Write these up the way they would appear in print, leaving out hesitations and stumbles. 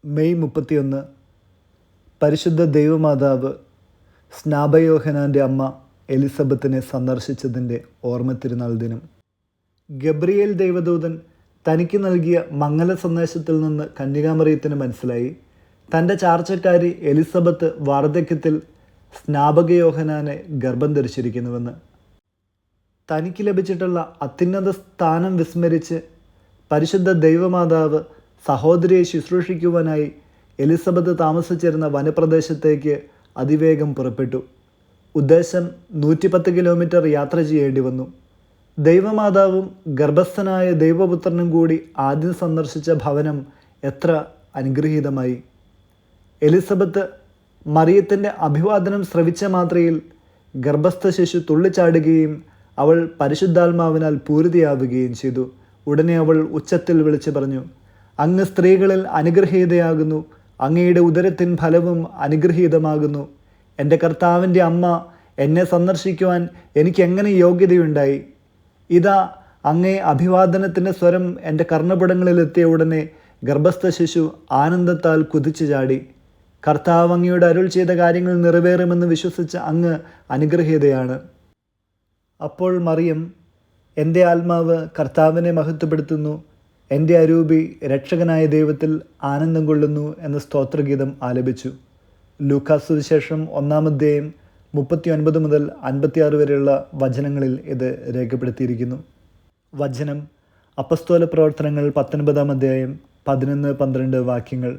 May 31 പരിശുദ്ധ ദൈവമാതാവ് സ്നാപയോഹന്നാൻ്റെ അമ്മ എലിസബത്തിനെ സന്ദർശിച്ചതിൻ്റെ ഓർമ്മ തിരുനാൾ ദിനം. ഗബ്രിയേൽ ദൈവദൂതൻ തനിക്ക് നൽകിയ മംഗല സന്ദേശത്തിൽ നിന്ന് കന്യകാമറിയത്തിന് മനസ്സിലായി തൻ്റെ ചാർച്ചക്കാരി എലിസബത്ത് വാർദ്ധക്യത്തിൽ സ്നാപകയോഹന്നാനെ ഗർഭം ധരിച്ചിരിക്കുന്നുവെന്ന്. തനിക്ക് ലഭിച്ചിട്ടുള്ള അത്യുന്നത സ്ഥാനം വിസ്മരിച്ച് പരിശുദ്ധ ദൈവമാതാവ് സഹോദരിയെ ശുശ്രൂഷിക്കുവാനായി എലിസബത്ത് താമസിച്ചിരുന്ന വനപ്രദേശത്തേക്ക് അതിവേഗം പുറപ്പെട്ടു. ഉദ്ദേശം 110 കിലോമീറ്റർ യാത്ര ചെയ്യേണ്ടി വന്നു. ദൈവമാതാവും ഗർഭസ്ഥനായ ദൈവപുത്രനും കൂടി ആദ്യം സന്ദർശിച്ച ഭവനം എത്ര അനുഗ്രഹീതമായി! എലിസബത്ത് മറിയത്തിൻ്റെ അഭിവാദനം ശ്രവിച്ച മാത്രയിൽ ഗർഭസ്ഥ ശിശു തുള്ളിച്ചാടുകയും അവൾ പരിശുദ്ധാത്മാവിനാൽ പൂരിതയാവുകയും ചെയ്തു. ഉടനെ അവൾ ഉച്ചത്തിൽ വിളിച്ചു പറഞ്ഞു, അങ്ങ് സ്ത്രീകളിൽ അനുഗ്രഹീതയാകുന്നു, അങ്ങയുടെ ഉദരത്തിൻ ഫലവും അനുഗ്രഹീതമാകുന്നു. എൻ്റെ കർത്താവിൻ്റെ അമ്മ എന്നെ സന്ദർശിക്കുവാൻ എനിക്ക് എങ്ങനെ യോഗ്യതയുണ്ടായി? ഇതാ അങ്ങേ അഭിവാദനത്തിൻ്റെ സ്വരം എൻ്റെ കർണപുടങ്ങളിലെത്തിയ ഉടനെ ഗർഭസ്ഥ ശിശു ആനന്ദത്താൽ കുതിച്ചു ചാടി. കർത്താവ് അങ്ങയുടെ അരുൾ ചെയ്ത കാര്യങ്ങൾ നിറവേറുമെന്ന് വിശ്വസിച്ച അങ്ങ് അനുഗ്രഹീതയാണ്. അപ്പോൾ മറിയം, എൻ്റെ ആത്മാവ് കർത്താവിനെ മഹത്വപ്പെടുത്തുന്നു, എൻ്റെ അരൂപി രക്ഷകനായ ദൈവത്തിൽ ആനന്ദം കൊള്ളുന്നു എന്ന സ്തോത്രഗീതം ആലപിച്ചു. ലൂക്കാസ് സുവിശേഷം 1-ാം അധ്യായം 39 മുതൽ 56 വരെയുള്ള വചനങ്ങളിൽ ഇത് രേഖപ്പെടുത്തിയിരിക്കുന്നു. വചനം അപ്പസ്തോല പ്രവർത്തനങ്ങൾ 19-ാം അധ്യായം 11-12 വാക്യങ്ങൾ.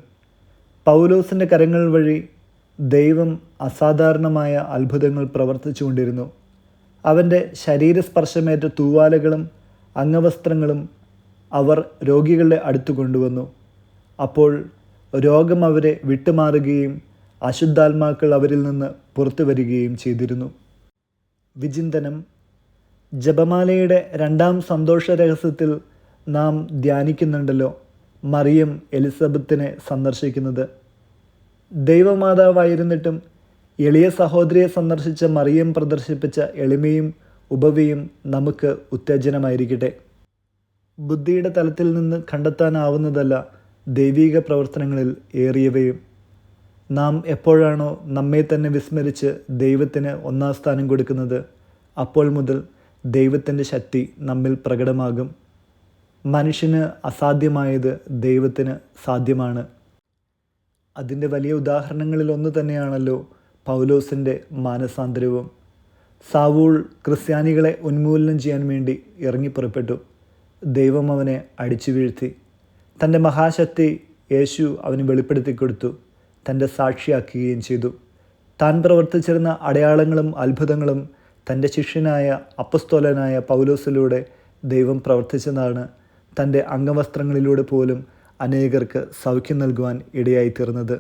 പൗലോസിൻ്റെ കരങ്ങൾ വഴി ദൈവം അസാധാരണമായ അത്ഭുതങ്ങൾ പ്രവർത്തിച്ചുകൊണ്ടിരുന്നു. അവൻ്റെ ശരീരസ്പർശമേറ്റ തൂവാലകളും അംഗവസ്ത്രങ്ങളും അവർ രോഗികളുടെ അടുത്ത് കൊണ്ടുവന്നു. അപ്പോൾ രോഗം അവരെ വിട്ടുമാറുകയും അശുദ്ധാത്മാക്കൾ അവരിൽ നിന്ന് പുറത്തു വരികയും ചെയ്തിരുന്നു. വിചിന്തനം. ജപമാലയുടെ 2-ാം സന്തോഷ രഹസ്യത്തിൽ നാം ധ്യാനിക്കുന്നുണ്ടല്ലോ മറിയം എലിസബത്തിനെ സന്ദർശിക്കുന്നത്. ദൈവമാതാവായിരുന്നിട്ടും എളിയ സഹോദരിയെ സന്ദർശിച്ച മറിയം പ്രദർശിപ്പിച്ച എളിമയും ഉപവിയും നമുക്ക് ഉത്തേജനമായിരിക്കട്ടെ. ബുദ്ധിയുടെ തലത്തിൽ നിന്ന് കണ്ടെത്താനാവുന്നതല്ല ദൈവിക പ്രവർത്തനങ്ങളിൽ ഏറിയവയും. നാം എപ്പോഴാണോ നമ്മെ തന്നെ വിസ്മരിച്ച് ദൈവത്തിന് 1-ാം സ്ഥാനം കൊടുക്കുന്നത്, അപ്പോൾ മുതൽ ദൈവത്തിൻ്റെ ശക്തി നമ്മിൽ പ്രകടമാകും. മനുഷ്യന് അസാധ്യമായത് ദൈവത്തിന് സാധ്യമാണ്. അതിൻ്റെ വലിയ ഉദാഹരണങ്ങളിൽ ഒന്ന് തന്നെയാണല്ലോ പൗലോസിൻ്റെ മാനസാന്തരവും. സാവൂൾ ക്രിസ്ത്യാനികളെ ഉന്മൂലനം ചെയ്യാൻ വേണ്ടി ഇറങ്ങിപ്പുറപ്പെട്ടു. ദൈവം അവനെ അടിച്ചു വീഴ്ത്തി. തൻ്റെ മഹാശക്തി യേശു അവന് വെളിപ്പെടുത്തി കൊടുത്തു, തൻ്റെ സാക്ഷിയാക്കുകയും ചെയ്തു. താൻ പ്രവർത്തിച്ചിരുന്ന അടയാളങ്ങളും അത്ഭുതങ്ങളും തൻ്റെ ശിഷ്യനായ അപ്പസ്തോലനായ പൗലോസിലൂടെ ദൈവം പ്രവർത്തിച്ചതാണ് തൻ്റെ അംഗവസ്ത്രങ്ങളിലൂടെ പോലും അനേകർക്ക് സൗഖ്യം നൽകുവാൻ ഇടയായിത്തീർന്നത്.